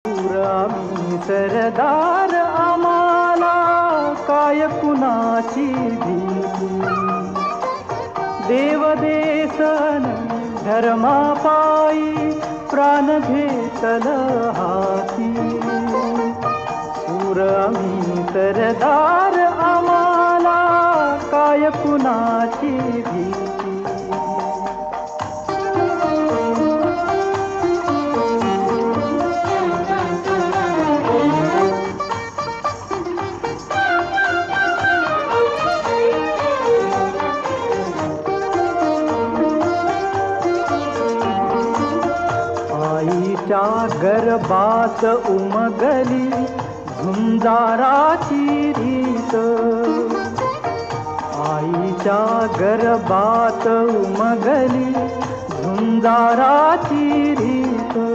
आम्ही सरदार आम्हाला काय कुणाची भीती. देव देसन धर्मापायी प्राण घेतल हाती. शूर आम्ही सरदार आम्हाला काय कुणाची भीती. आईच्या गर्भात उमगली झुंजाराची रीत. आईच्या गर्भात उमगली झुंजाराची रीत.